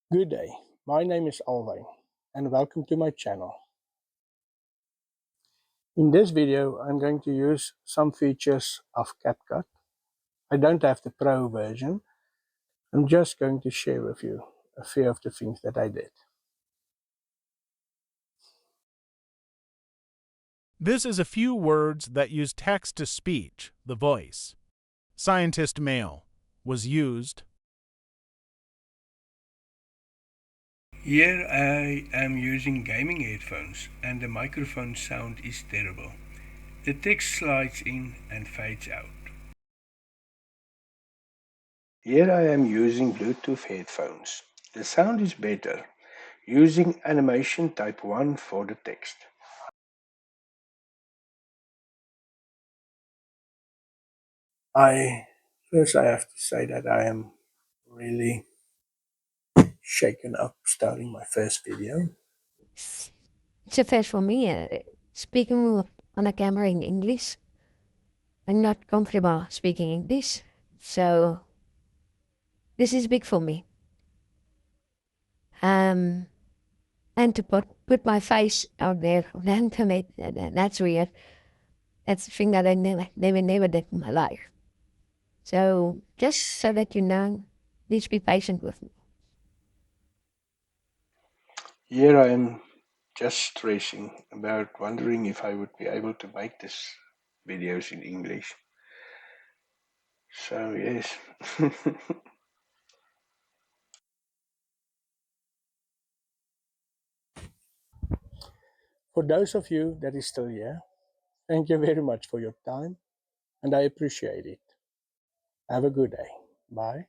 Good day, my name is Alwyn and welcome to my channel. In this video I'm going to use some features of CapCut. I don't have the Pro version. I'm just going to share with you a few of the things that I did. This is a few words that use text-to-speech, the voice. Scientist male was used. Here I am using gaming headphones and the microphone sound is terrible. The text slides in and fades out. Here I am using Bluetooth headphones. The sound is better, using animation type 1 for the text. First I have to say that I am really shaken up starting my first video. It's a first for me, speaking on a camera in English. I'm not comfortable speaking English, so this is big for me. And to put my face out there on the internet, that's weird. That's a thing that I never did in my life. So just so that you know, please be patient with me. Here I am just stressing about wondering if I would be able to make this videos in English. So yes. For those of you that is still here, thank you very much for your time and I appreciate it. Have a good day. Bye.